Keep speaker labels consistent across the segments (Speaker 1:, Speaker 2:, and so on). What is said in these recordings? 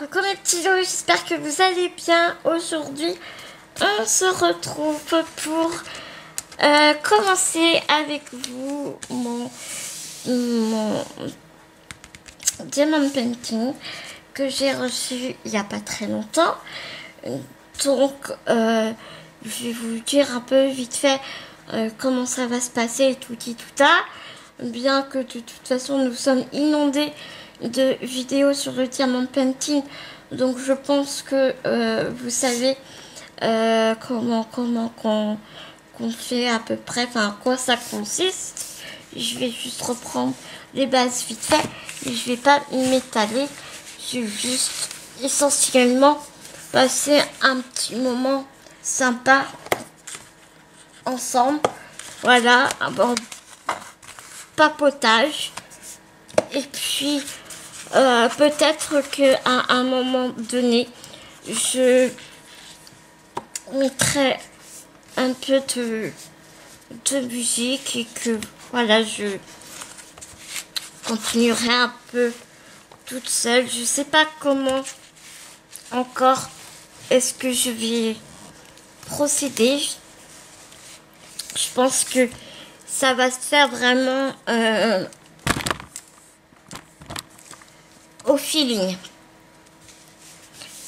Speaker 1: Coucou mes petits loups, j'espère que vous allez bien. Aujourd'hui, on se retrouve pour commencer avec vous mon diamond painting que j'ai reçu il n'y a pas très longtemps. Donc, je vais vous dire un peu vite fait comment ça va se passer et tout dit tout ça. Bien que de toute façon, nous sommes inondés de vidéos sur le diamond painting, donc je pense que vous savez comment qu'on fait à peu près, enfin à quoi ça consiste. Je vais juste reprendre les bases vite fait, et je vais pas m'étaler, je vais juste essentiellement passer un petit moment sympa ensemble. Voilà, un bon papotage. Et puis peut-être qu'à un moment donné, je mettrai un peu de musique et que voilà, je continuerai un peu toute seule. Je sais pas comment encore est-ce que je vais procéder. Je pense que ça va se faire vraiment au feeling.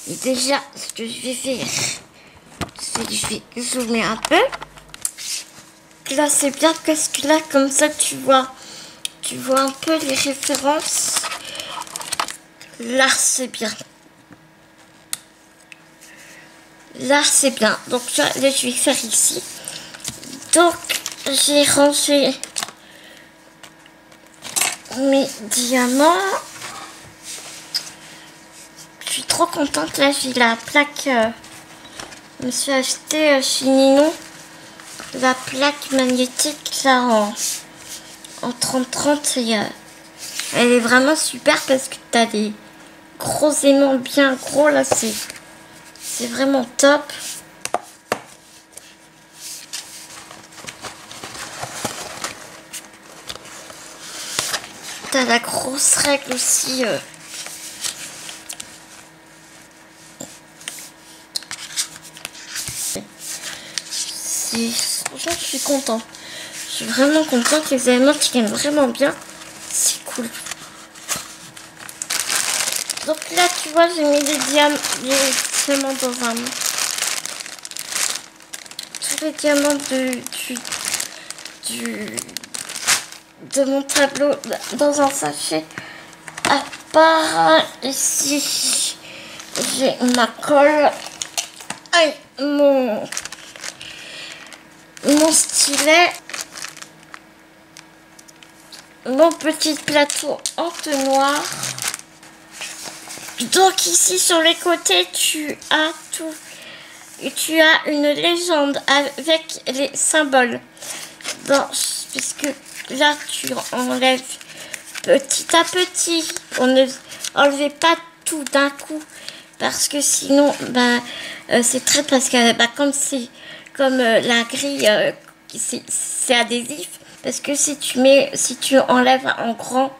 Speaker 1: Et déjà, ce que je vais faire, c'est que je vais zoomer un peu. Là, c'est bien parce que là, comme ça, tu vois un peu les références. Là, c'est bien. Là, c'est bien. Donc là, je vais faire ici. Donc, j'ai rangé mes diamants. Je suis trop contente. Là, j'ai la plaque. Je me suis acheté chez Ninon la plaque magnétique là en 30-30. Elle est vraiment super parce que tu as des gros aimants bien gros. Là, c'est vraiment top. T'as la grosse règle aussi. Franchement, je suis contente. Je suis vraiment contente. Les éléments tiennent vraiment bien. C'est cool. Donc là, tu vois, j'ai mis des diamants dans un... Tous les diamants de mon tableau dans un sachet. À part ici, j'ai ma colle. Aïe, mon stylet, mon petit plateau en noir. Donc ici sur les côtés tu as tout, tu as une légende avec les symboles. Bon, puisque là tu enlèves petit à petit, on ne enlevez pas tout d'un coup parce que sinon c'est très, parce que comme c'est comme la grille, c'est adhésif, parce que si tu enlèves en grand,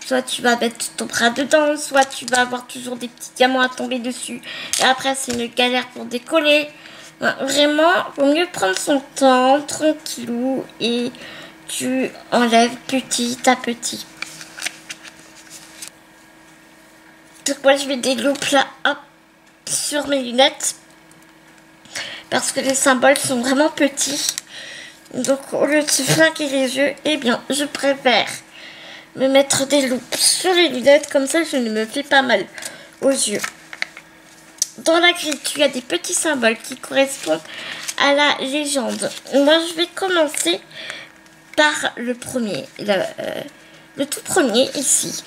Speaker 1: soit tu vas mettre ton bras dedans, soit tu vas avoir toujours des petits diamants à tomber dessus, et après c'est une galère pour décoller. Vraiment, vaut mieux prendre son temps, tranquillou, et tu enlèves petit à petit. Donc moi je mets des loupes là, hop, sur mes lunettes, parce que les symboles sont vraiment petits. Donc au lieu de se flinguer les yeux, eh bien je préfère me mettre des loupes sur les lunettes, comme ça je ne me fais pas mal aux yeux. Dans la grille, tu as des petits symboles qui correspondent à la légende. Moi je vais commencer par le premier, le tout premier ici.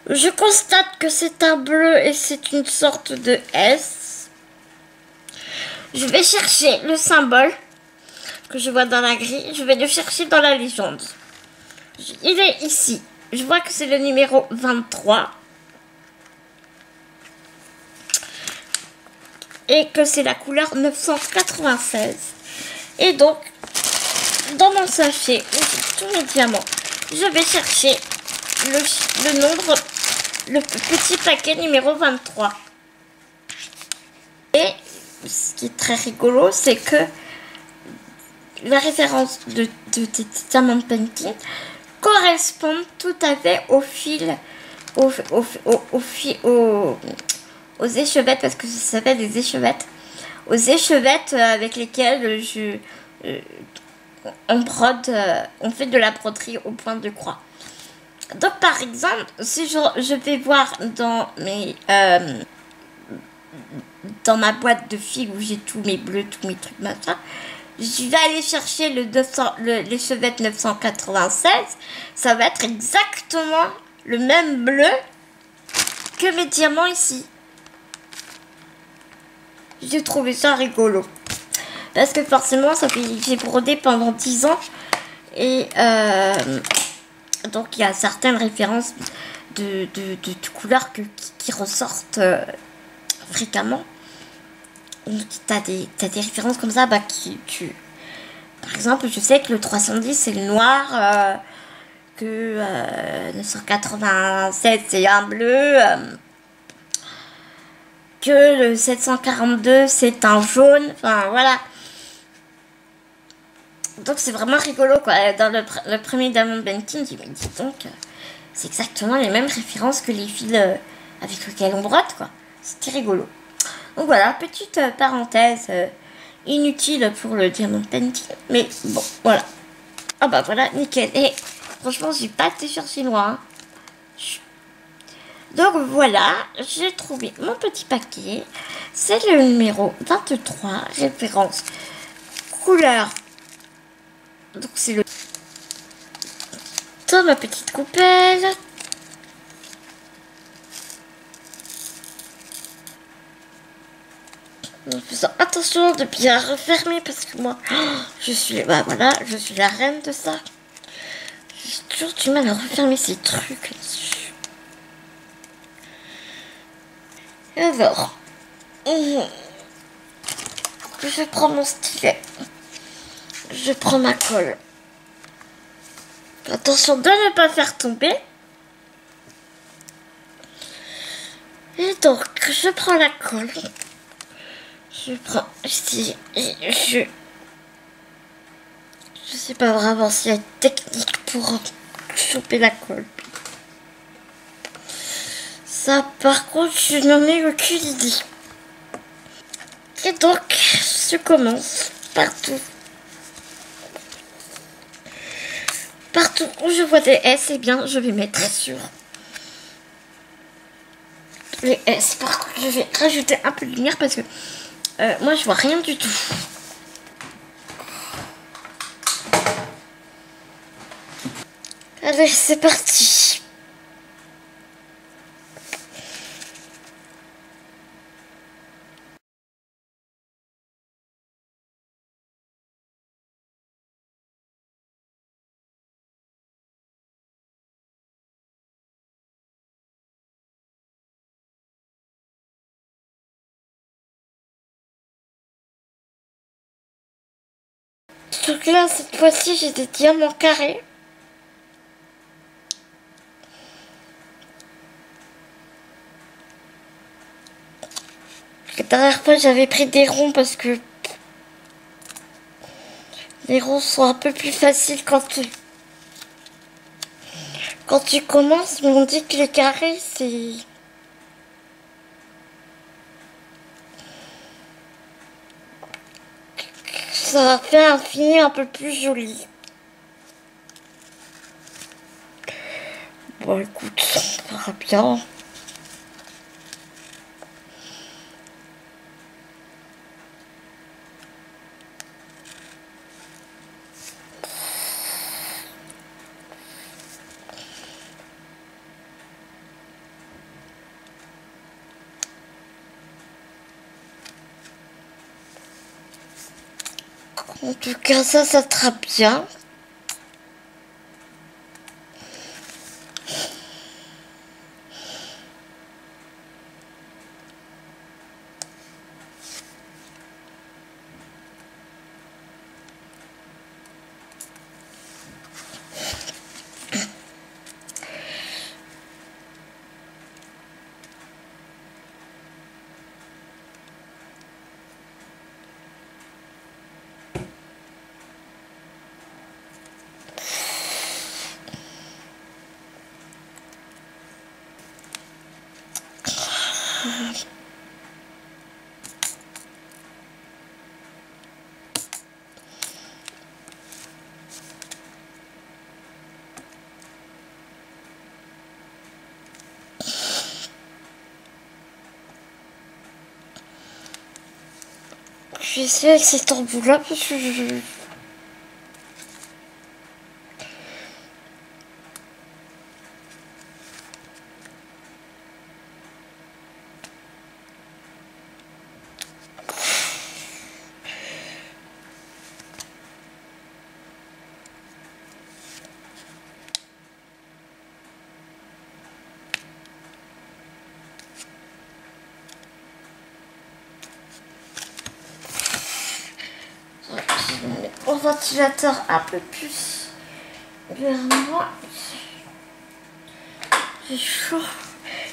Speaker 1: Je constate que c'est un bleu et c'est une sorte de S. Je vais chercher le symbole que je vois dans la grille. Je vais le chercher dans la légende. Il est ici. Je vois que c'est le numéro 23. Et que c'est la couleur 996. Et donc, dans mon sachet, où j'ai tous mes diamants, je vais chercher le nombre, le petit paquet numéro 23. Et ce qui est très rigolo, c'est que les références de Diamond Painting correspondent tout à fait au fil, aux échevettes, parce que ça s'appelle des échevettes, aux échevettes avec lesquelles on brode, on fait de la broderie au point de croix. Donc par exemple, si je vais voir dans ma boîte de fil où j'ai tous mes bleus, tous mes trucs machin, je vais aller chercher l'échevette 996. Ça va être exactement le même bleu que mes diamants ici. J'ai trouvé ça rigolo. Parce que forcément, j'ai brodé pendant 10 ans. Et donc, il y a certaines références de couleurs qui ressortent fréquemment. T'as des références comme ça, par exemple, je sais que le 310 c'est le noir, que 987 c'est un bleu, que le 742 c'est un jaune, enfin voilà. Donc c'est vraiment rigolo quoi. Dans le premier Diamond Painting, je me dis donc, c'est exactement les mêmes références que les fils avec lesquels on brode quoi. C'était rigolo. Donc voilà, petite parenthèse inutile pour le Diamond Painting. Mais bon, voilà. Ah bah voilà, nickel. Et franchement, j'ai pas été chercher loin. Donc voilà, j'ai trouvé mon petit paquet. C'est le numéro 23, référence couleur. Donc c'est le... Dans ma petite coupelle. En faisant attention de bien refermer parce que moi, je suis la reine de ça. J'ai toujours du mal à refermer ces trucs là-dessus. Alors, je prends mon stylet. Je prends ma colle. Attention de ne pas faire tomber. Et donc, je prends la colle. Je prends ici et je sais pas vraiment s'il y a une technique pour choper la colle. Ça, par contre, je n'en ai aucune idée. Et donc, je commence partout. Partout où je vois des S, eh bien, je vais mettre sur les S. Par contre, je vais rajouter un peu de lumière parce que moi, je vois rien du tout. Allez, c'est parti. Donc là, cette fois-ci, j'ai des diamants carrés. La dernière fois, j'avais pris des ronds parce que les ronds sont un peu plus faciles quand tu commences, mais on dit que les carrés, c'est... Ça fait un fini un peu plus joli. Bon, écoute, on verra bien. En tout cas, ça sera bien. vais essayer avec cet embout-là parce que au ventilateur un peu plus vers moi. J'ai chaud.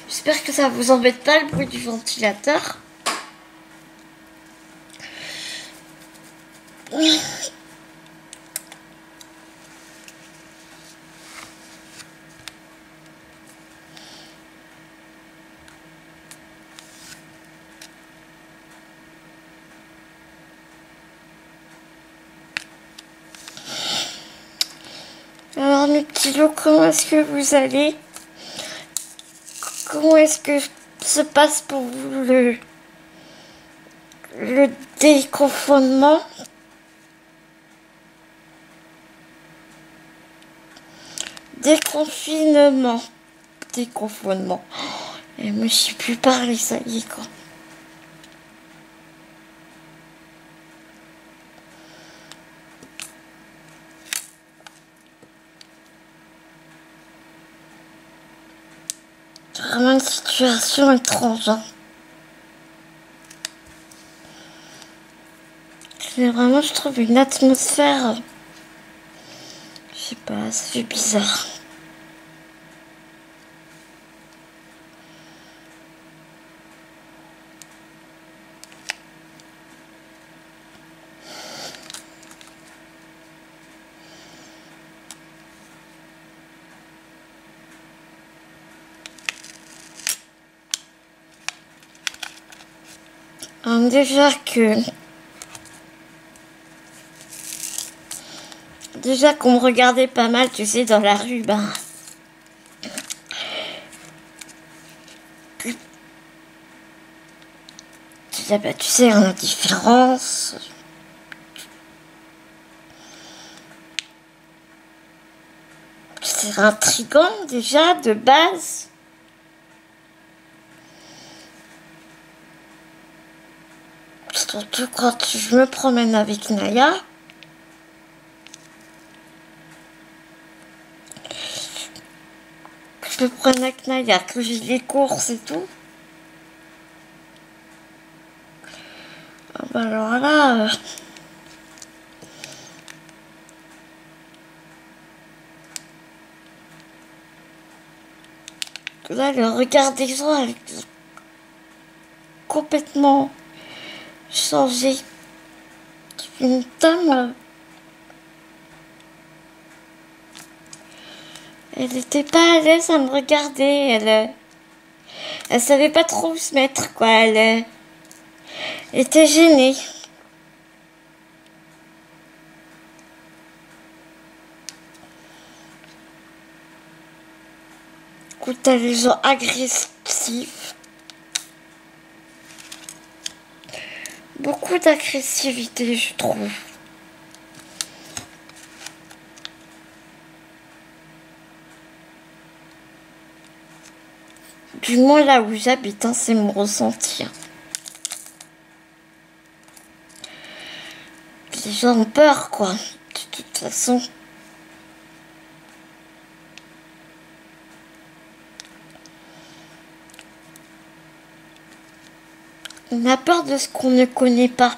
Speaker 1: J'espère que ça vous embête pas le bruit du ventilateur. Alors mes petits loups, comment est-ce que vous allez? Comment est-ce que se passe pour vous le déconfinement? Déconfinement. Déconfinement. Et je me suis plus parler, ça y est quoi. C'est vraiment une situation étrange. Hein. C'est vraiment, je trouve, une atmosphère. Je sais pas, ça fait bizarre. Déjà qu'on me regardait pas mal, tu sais, dans la rue, ben... tu sais, on a différence. C'est intriguant, déjà, de base. Surtout quand je me promène avec Naya. Je me promène avec Naya, que j'ai les courses et tout. Ah bah alors là... Là, le regard des gens a complètement changé. Une dame... Elle était pas à l'aise à me regarder, elle savait pas trop où se mettre, quoi, elle était gênée. Écoute, t'as les gens agressifs. Beaucoup d'agressivité, je trouve. Du moins là où j'habite, hein, c'est mon ressenti. Les gens ont peur, quoi. De toute façon. On a peur de ce qu'on ne connaît pas.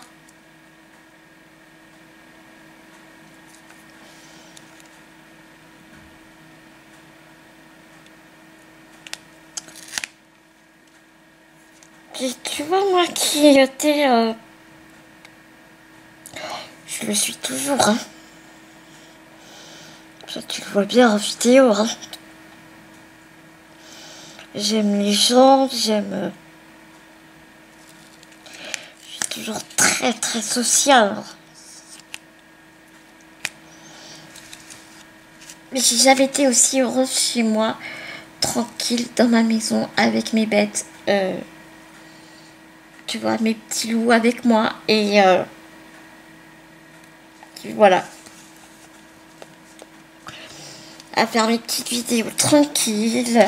Speaker 1: Et tu vois, moi qui étais... je le suis toujours, hein. Ça, tu le vois bien en vidéo, hein. J'aime les gens, j'aime... je suis toujours très très sociale. Mais j'ai jamais été aussi heureuse chez moi, tranquille, dans ma maison, avec mes bêtes. Tu vois, mes petits loups avec moi. Et voilà. À faire mes petites vidéos tranquilles.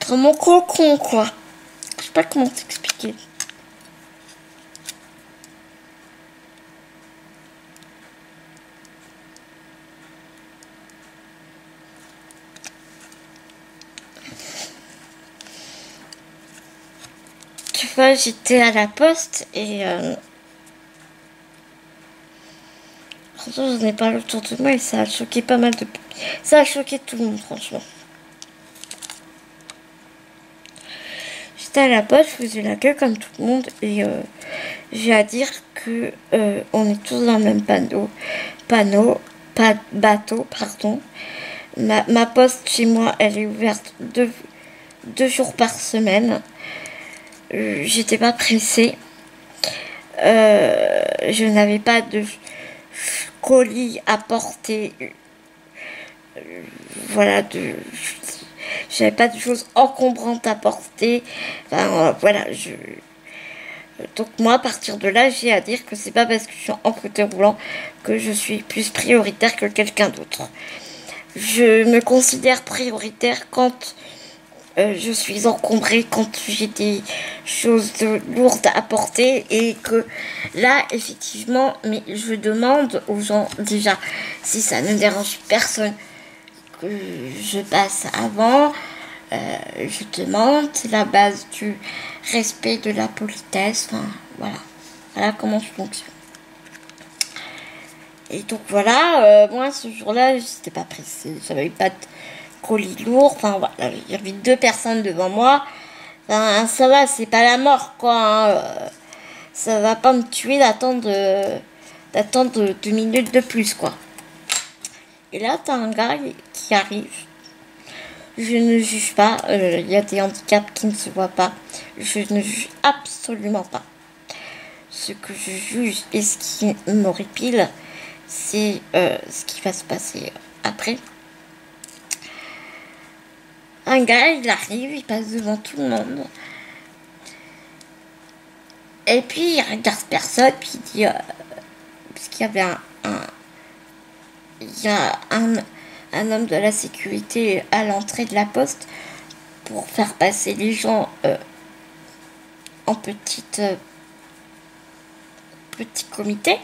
Speaker 1: Dans mon cocon, quoi. Je sais pas comment t'expliquer. Tu vois, j'étais à la poste et franchement, j'en ai parlé autour de moi et ça a choqué pas mal de... Ça a choqué tout le monde, franchement. J'étais à la poste, je faisais la queue comme tout le monde et j'ai à dire que on est tous dans le même bateau, pardon. Ma poste chez moi, elle est ouverte deux jours par semaine. J'étais pas pressée. Je n'avais pas de colis à porter. Voilà, j'avais pas de choses encombrantes à porter. Enfin, voilà, donc moi, à partir de là, j'ai à dire que c'est pas parce que je suis en fauteuil roulant que je suis plus prioritaire que quelqu'un d'autre. Je me considère prioritaire quand je suis encombrée, quand j'ai des choses lourdes à porter et que là, effectivement, mais je demande aux gens déjà, si ça ne dérange personne, que je passe avant. Je demande, c'est la base du respect, de la politesse, enfin voilà, voilà comment je fonctionne. Et donc voilà, moi ce jour-là, j'étais pas pressée, j'avais pas de colis lourd, enfin voilà, il y avait 2 personnes devant moi, enfin ça va, c'est pas la mort quoi, hein. Ça va pas me tuer d'attendre 2 minutes de plus quoi. Et là t'as un gars qui arrive. Je ne juge pas, il y a des handicaps qui ne se voient pas. Je ne juge absolument pas. Ce que je juge et ce qui m'horripile, c'est ce qui va se passer après. Un gars, il arrive, il passe devant tout le monde. Et puis il regarde personne, puis il dit... parce qu'il y avait il y a un homme de la sécurité à l'entrée de la poste pour faire passer les gens en petit comité.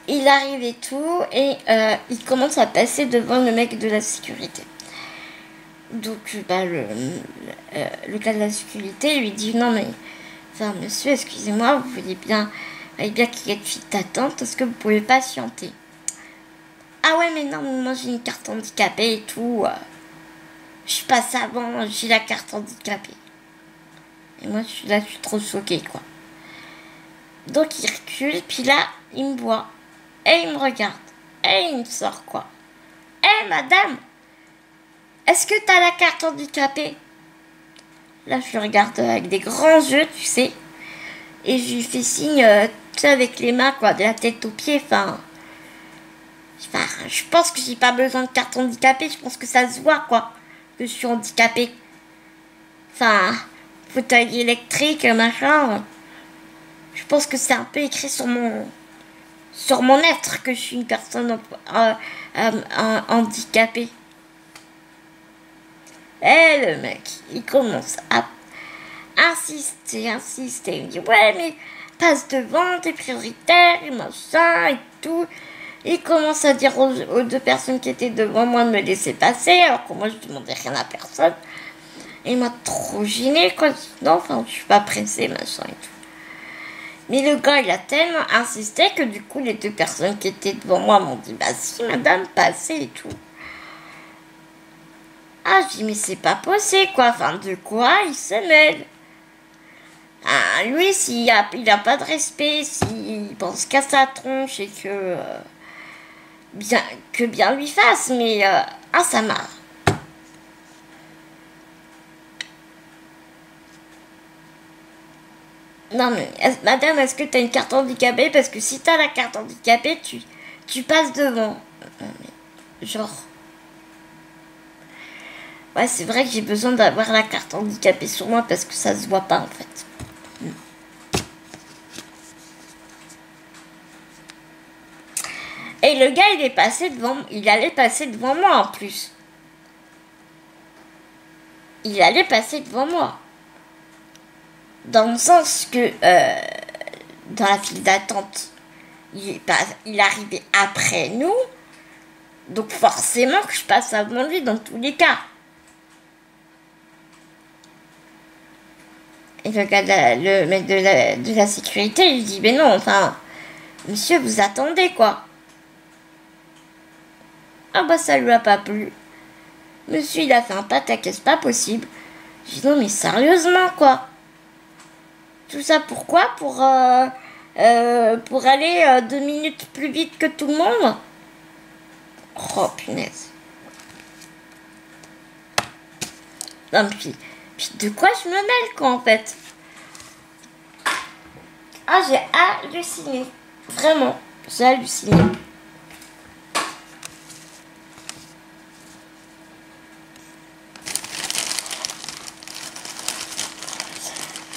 Speaker 1: Il arrive et tout et il commence à passer devant le mec de la sécurité. Donc le gars de la sécurité lui dit non mais enfin monsieur excusez-moi, vous voyez bien qu'il y a une file d'attente, est-ce que vous pouvez patienter? Ah ouais mais non, moi j'ai une carte handicapée et tout, je passe avant, j'ai la carte handicapée. Et moi je suis trop choquée quoi. Donc il recule, puis là il me voit et il me regarde et il me sort quoi. Eh madame, est-ce que t'as la carte handicapée? Là je le regarde avec des grands yeux tu sais, et je lui fais signe tu sais avec les mains quoi, de la tête aux pieds, enfin je pense que j'ai pas besoin de carte handicapée, je pense que ça se voit quoi, que je suis handicapée. Enfin, fauteuil électrique, machin. Je pense que c'est un peu écrit sur mon être que je suis une personne handicapée. Et le mec, il commence à insister. Il me dit ouais mais passe devant, t'es prioritaire et machin et tout. Il commence à dire aux 2 personnes qui étaient devant moi de me laisser passer, alors que moi je demandais rien à personne. Et il m'a trop gêné quoi. Non, enfin je suis pas pressée, machin et tout. Mais le gars il a tellement insisté que du coup les 2 personnes qui étaient devant moi m'ont dit bah si madame passez et tout. Ah je dis mais c'est pas possible quoi, enfin de quoi il se mêle. Ah, lui il a pas de respect, s'il pense qu'à sa tronche et que bien lui fasse, mais ça marre. Non mais madame, est-ce que t'as une carte handicapée? Parce que si t'as la carte handicapée, tu passes devant. Genre. Ouais, c'est vrai que j'ai besoin d'avoir la carte handicapée sur moi parce que ça se voit pas en fait. Et le gars, il allait passer devant moi en plus. Il allait passer devant moi. Dans le sens que dans la file d'attente, il arrivait après nous. Donc forcément que je passe avant lui dans tous les cas. Et le gars, le mec de la sécurité, il dit, mais non, enfin, monsieur, vous attendez, quoi. Ah bah ça lui a pas plu. Monsieur, il a fait un pataquès, pas possible. J'ai dit, non mais sérieusement, quoi. Tout ça pourquoi pour aller 2 minutes plus vite que tout le monde. Oh punaise. Non puis de quoi je me mêle, quoi, en fait. Ah, j'ai halluciné. Vraiment, j'ai halluciné.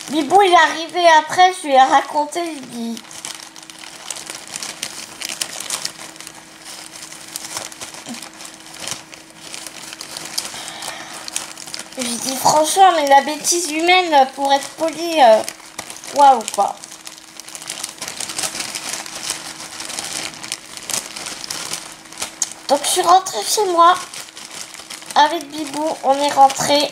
Speaker 1: Bibou, il est arrivé après, je lui ai raconté, je dis... Je dis franchement, mais la bêtise humaine, pour être poli, waouh, quoi. Donc je suis rentrée chez moi avec Bibou, on est rentré.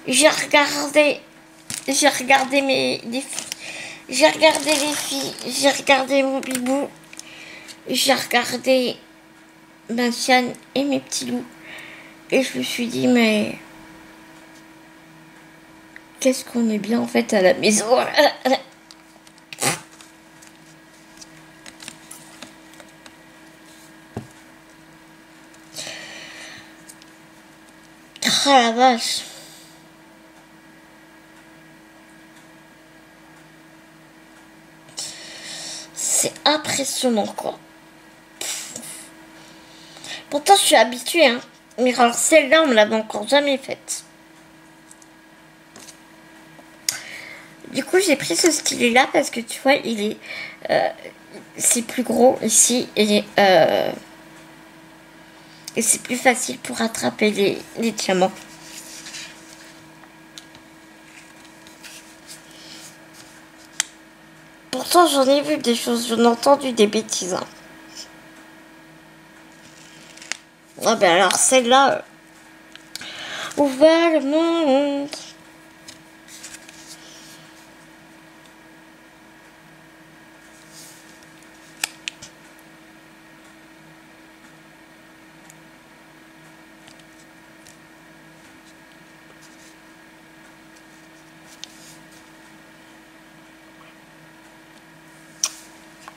Speaker 1: J'ai regardé les filles, j'ai regardé mon Bibou, j'ai regardé ma chienne et mes petits loups. Et je me suis dit, mais qu'est-ce qu'on est bien en fait à la maison. Ah la vache. C'est impressionnant, quoi. Pourtant, je suis habituée, hein. Mais alors, celle-là, on me l'avait encore jamais faite. Du coup, j'ai pris ce stylet-là parce que, tu vois, il est... c'est plus gros ici et c'est plus facile pour attraper les diamants. Pourtant, j'en ai vu des choses, j'en ai entendu des bêtises, hein. Ah ben alors celle-là, où va le monde?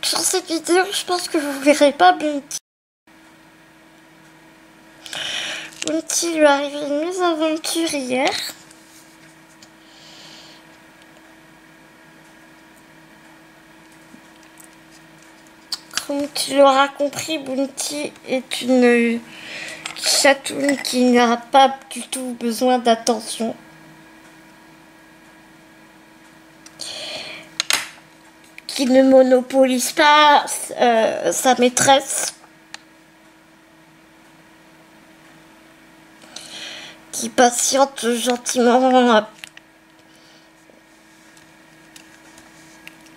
Speaker 1: Sur cette vidéo, je pense que vous verrez pas Bounty. Bounty lui est arrivé une mésaventure hier. Comme tu l'auras compris, Bounty est une chatoune qui n'a pas du tout besoin d'attention. Qui ne monopolise pas sa maîtresse. Qui patiente gentiment.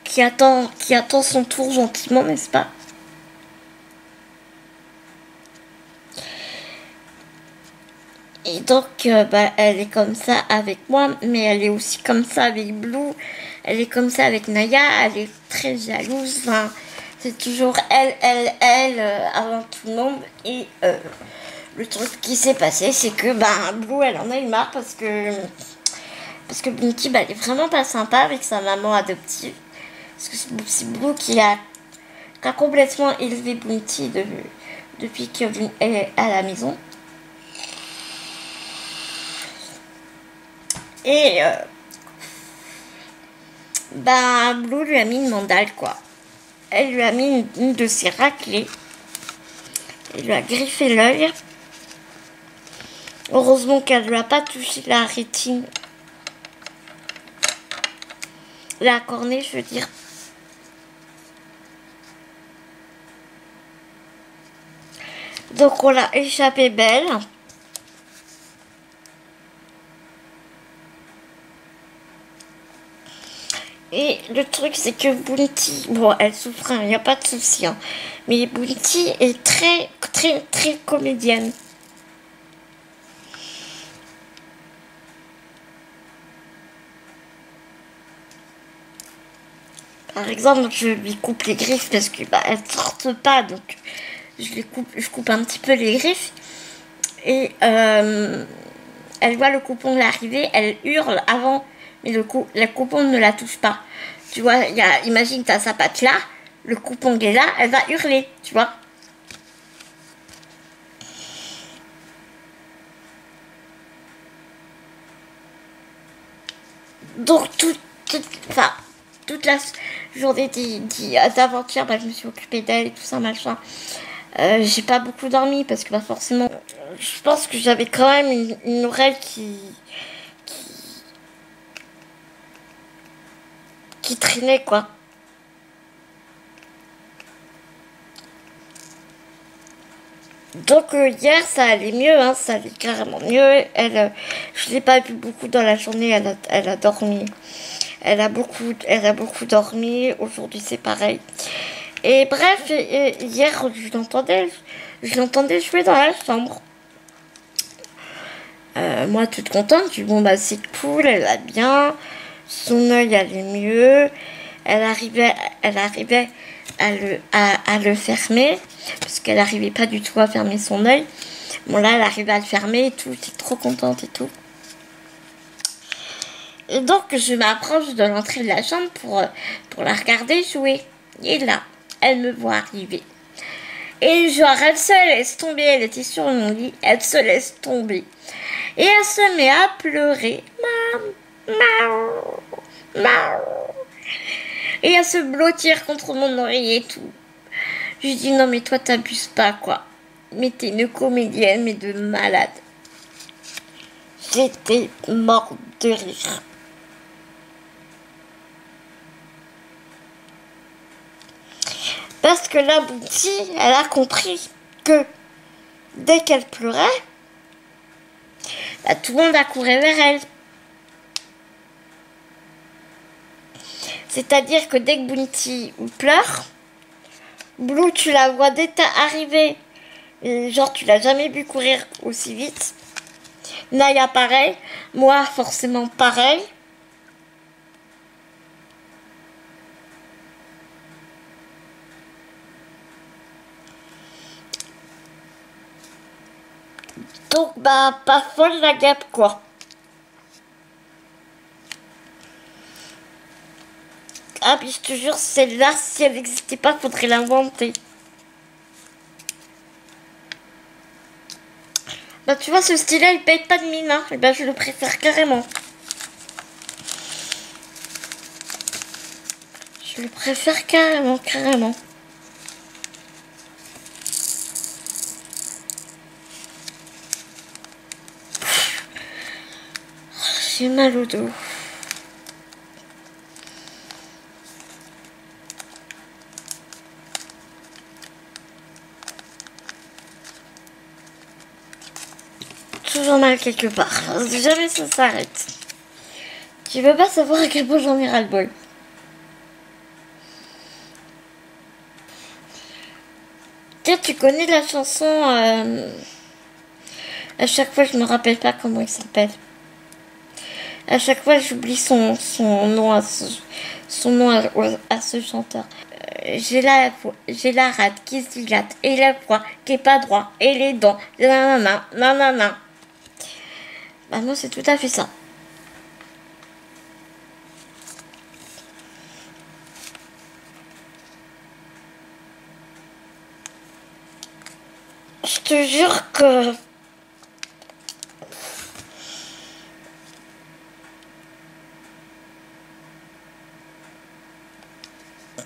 Speaker 1: Qui attend son tour gentiment, n'est-ce pas? Et donc, elle est comme ça avec moi, mais elle est aussi comme ça avec Blue. Elle est comme ça avec Naya. Elle est très jalouse. Enfin, c'est toujours elle avant tout le monde. Et le truc qui s'est passé, c'est que Blue, elle en a eu marre parce que Bounty, elle est vraiment pas sympa avec sa maman adoptive. Parce que c'est Blue qui a complètement élevé Bounty depuis qu'elle est à la maison. Et Blue lui a mis une mandale, quoi. Elle lui a mis une de ses raclées. Elle lui a griffé l'œil. Heureusement qu'elle ne lui a pas touché la rétine. La cornée, je veux dire. Donc on l'a échappé belle. Et le truc, c'est que Bounty, bon, elle souffre, il n'y a pas de souci, hein, mais Bounty est très, très, très comédienne. Par exemple, je lui coupe les griffes parce que bah, elle sortent pas, donc je coupe un petit peu les griffes. Et elle voit le coupon arriver, elle hurle avant, mais le coupon ne la touche pas. Tu vois, imagine, t'as sa patte là, le coupon est là, elle va hurler, tu vois. Donc, enfin, toute la journée d'aventure, bah, je me suis occupée d'elle et tout ça, machin. J'ai pas beaucoup dormi parce que bah, forcément, je pense que j'avais quand même une oreille qui traînait, quoi. Donc hier ça allait mieux, hein, ça allait carrément mieux. Je l'ai pas vue beaucoup dans la journée, elle a dormi. Elle a beaucoup dormi. Aujourd'hui c'est pareil. Et bref, hier je l'entendais jouer dans la chambre. Moi toute contente, je dis bon bah c'est cool, elle va bien, son œil allait mieux, elle arrivait à le fermer, parce qu'elle n'arrivait pas du tout à fermer son œil. Bon là elle arrivait à le fermer et tout, j'étais trop contente et tout. Et donc je m'approche de l'entrée de la chambre pour la regarder jouer. Et là, elle me voit arriver. Et genre elle se laisse tomber, elle était sur mon lit, elle se laisse tomber. Et elle se met à pleurer. Et à se blottir contre mon oreiller et tout. Je lui dis non mais toi t'abuses pas quoi. Mais t'es une comédienne mais de malade. J'étais morte de rire. Parce que la Bounty, elle a compris que dès qu'elle pleurait, bah, tout le monde a couru vers elle. C'est-à-dire que dès que Bounty pleure, Blue, tu la vois dès t'es arrivée. Genre, tu l'as jamais vu courir aussi vite. Naya, pareil. Moi, forcément, pareil. Donc, bah, pas folle la guêpe, quoi. Ah, puis je te jure, celle-là, si elle n'existait pas, faudrait l'inventer. Bah, tu vois, ce style-là, il paye pas de mine, hein. Et bah, je le préfère carrément. Je le préfère carrément, carrément. J'ai mal au dos. Toujours mal quelque part. Jamais ça s'arrête. Tu veux pas savoir à quel point j'en ai ras-le-bol. Tiens, tu connais la chanson à chaque fois je me rappelle pas comment il s'appelle. À chaque fois j'oublie son nom son nom à ce chanteur. J'ai la rate qui se dilate et la voix qui est pas droit et les dents nanana nanana. Bah moi c'est tout à fait ça. Je te jure que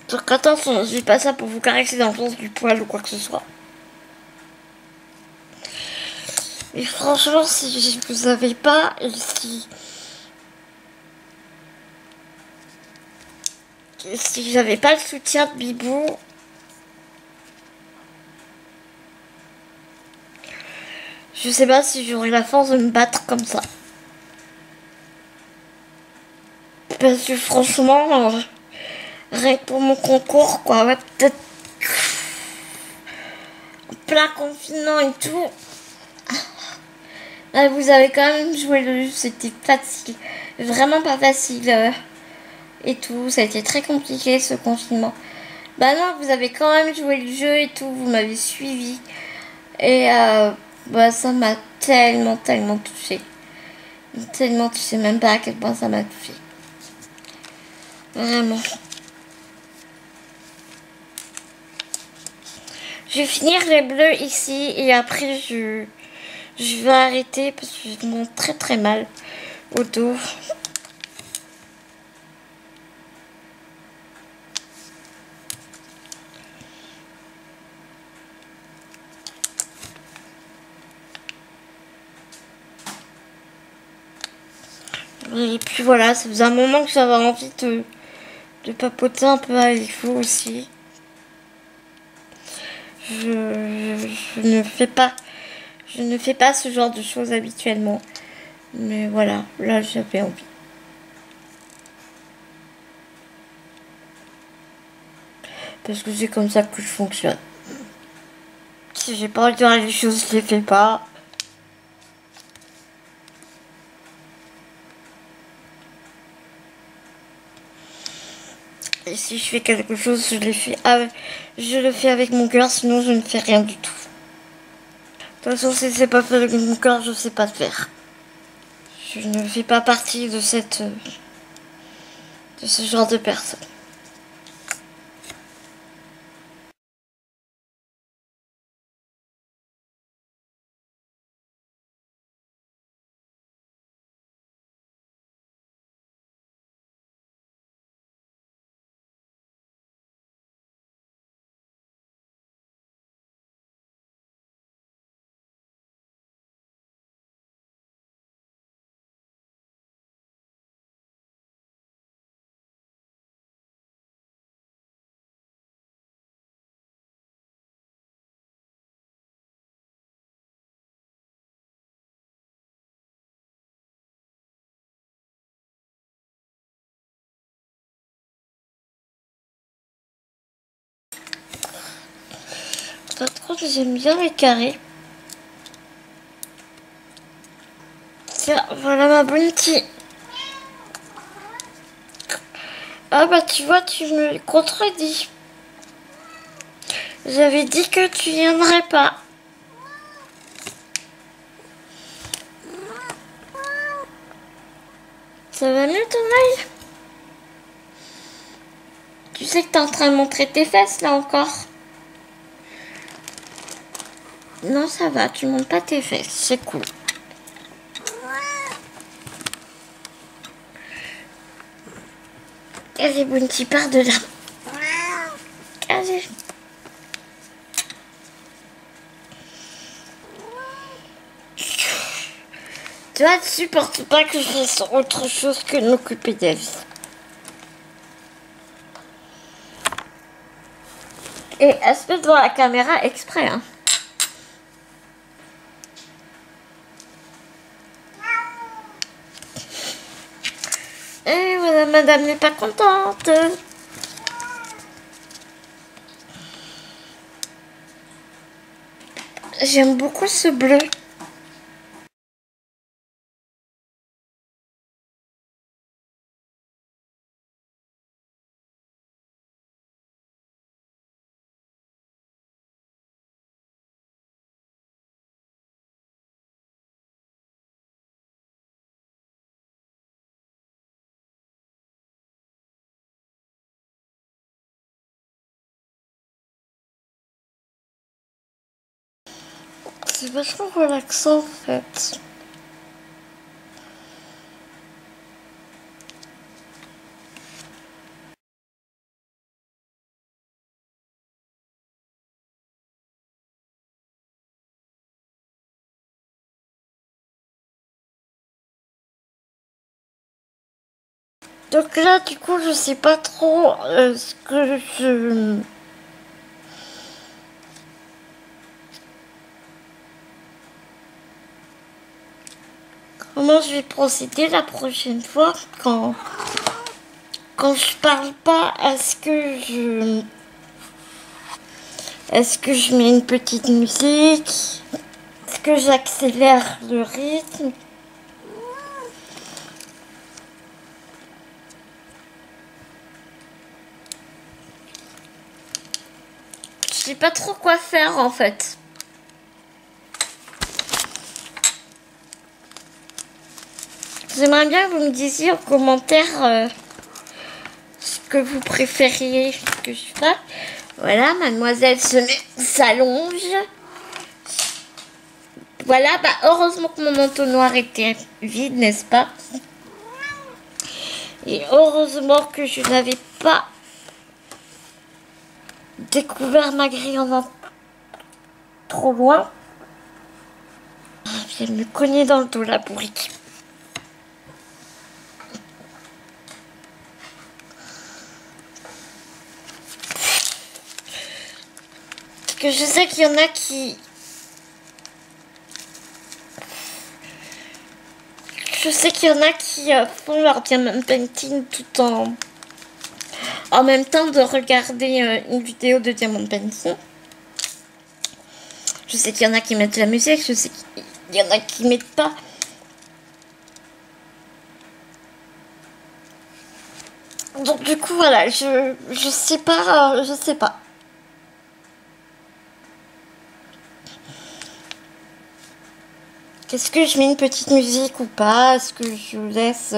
Speaker 1: donc attention, je dis pas ça pour vous caresser dans le sens du poil ou quoi que ce soit. Mais franchement, si vous savez pas, et si j'avais pas le soutien de Bibou, Je sais pas si j'aurai la force de me battre comme ça. Parce que franchement, rien que pour mon concours, quoi, ouais, peut-être en plein confinement et tout. Ah, vous avez quand même joué le jeu, c'était facile. Vraiment pas facile. Et tout, ça a été très compliqué ce confinement. Bah non, vous avez quand même joué le jeu et tout, vous m'avez suivi. Et bah ça m'a tellement touchée. Tellement touchée, même pas à quel point ça m'a touchée. Vraiment. Je vais finir les bleus ici et après je vais arrêter parce que je me très très mal au dos. Et puis voilà, ça faisait un moment que j'avais envie de papoter un peu avec vous aussi. Je ne fais pas ce genre de choses habituellement. Mais voilà, là j'avais envie. Parce que c'est comme ça que je fonctionne. Si j'ai pas envie de faire les choses, je les fais pas. Et si je fais quelque chose, je le fais avec mon cœur, sinon je ne fais rien du tout. De toute façon, si c'est pas fait avec mon cœur, je sais pas le faire. Je ne fais pas partie de ce genre de personne. Pas trop, j'aime bien les carrés. Tiens, voilà ma bounty. Ah bah tu vois, tu me contredis. J'avais dit que tu viendrais pas. Ça va mieux ton œil? Tu sais que t'es en train de montrer tes fesses là encore? Non, ça va, tu montes pas tes fesses, c'est cool. Allez, Bounty, pars de là. Allez. Toi, tu supportes pas que je fasse autre chose que de m'occuper de la vie. Et est-ce que devant la caméra exprès, hein? Et voilà, madame n'est pas contente. J'aime beaucoup ce bleu. C'est vachement relaxant en fait. Donc là, du coup, je sais pas trop ce que je... comment je vais procéder la prochaine fois quand je parle pas. Est-ce que je mets une petite musique? Est-ce que j'accélère le rythme? Je sais pas trop quoi faire en fait. J'aimerais bien que vous me disiez en commentaire ce que vous préfériez que je fasse. Voilà, mademoiselle s'allonge. Voilà, bah heureusement que mon entonnoir était vide, n'est-ce pas? Et heureusement que je n'avais pas découvert ma grille en allant trop loin. Elle me cognait dans le dos, la bourrique. Parce que je sais qu'il y en a qui... Je sais qu'il y en a qui font leur diamond painting tout en même temps de regarder une vidéo de diamond painting. Je sais qu'il y en a qui mettent la musique, je sais qu'il y en a qui mettent pas. Donc du coup voilà, je sais pas, je sais pas. Est-ce que je mets une petite musique ou pas? Est-ce que je laisse...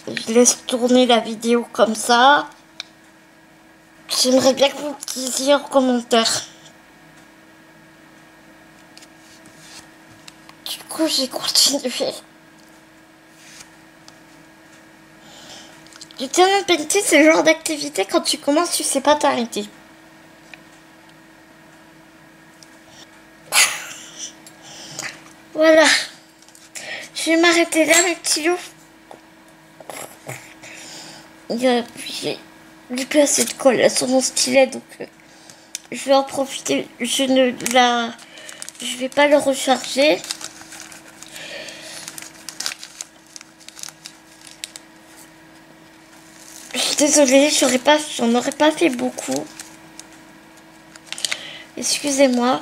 Speaker 1: Je laisse tourner la vidéo comme ça. J'aimerais bien que vous me disiez en commentaire. Du coup, j'ai continué. Du diamond painting, c'est le genre d'activité, quand tu commences, tu sais pas t'arrêter. Voilà. Je vais m'arrêter là, mes petits loups. J'ai plus assez de colle là, sur mon stylet, donc je vais en profiter. Je vais pas le recharger. Je suis désolée, j'en aurais pas fait beaucoup. Excusez-moi.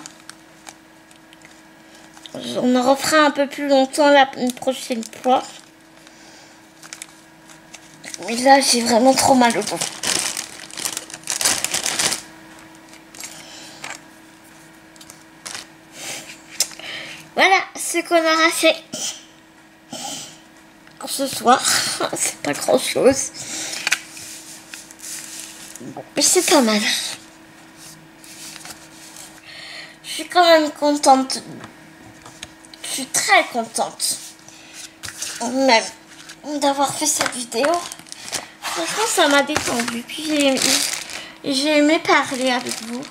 Speaker 1: On en refera un peu plus longtemps une prochaine fois. Mais là, j'ai vraiment trop mal au dos. Voilà ce qu'on aura fait ce soir. C'est pas grand chose. Mais c'est pas mal. Je suis quand même contente. Je suis très contente. Même d'avoir fait cette vidéo. Franchement, ça m'a détendu. Puis j'ai aimé parler avec vous.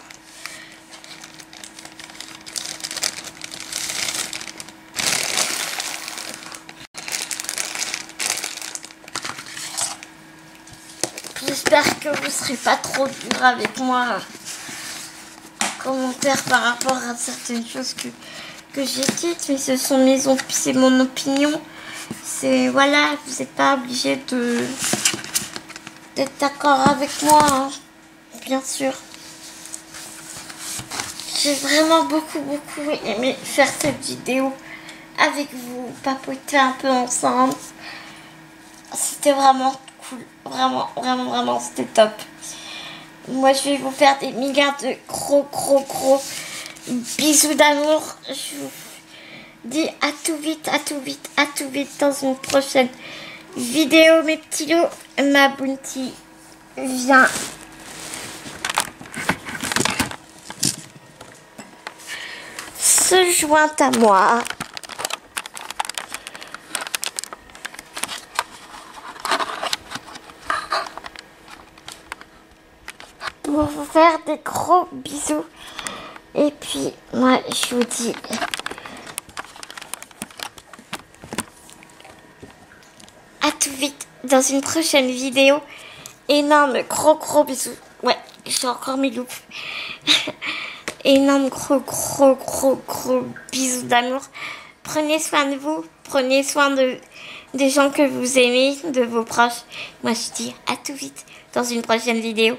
Speaker 1: J'espère que vous ne serez pas trop dur avec moi en commentaire par rapport à certaines choses que j'ai dites. Mais ce sont c'est mon opinion. C'est voilà, vous n'êtes pas obligé d'être d'accord avec moi, hein, bien sûr. J'ai vraiment beaucoup aimé faire cette vidéo avec vous, papoter un peu ensemble. C'était vraiment cool, vraiment, c'était top. Moi, je vais vous faire des milliards de gros bisous d'amour. Je vous dis à tout vite dans une prochaine vidéo, mes petits loups. Ma bounty vient se joindre à moi. Pour vous faire des gros bisous. Et puis, moi, je vous dis à tout vite dans une prochaine vidéo. Énorme gros bisous. Ouais. j'ai encore mes loupes. Énorme gros bisous d'amour. Prenez soin de vous, prenez soin des gens que vous aimez, de vos proches. Moi je dis à tout vite dans une prochaine vidéo.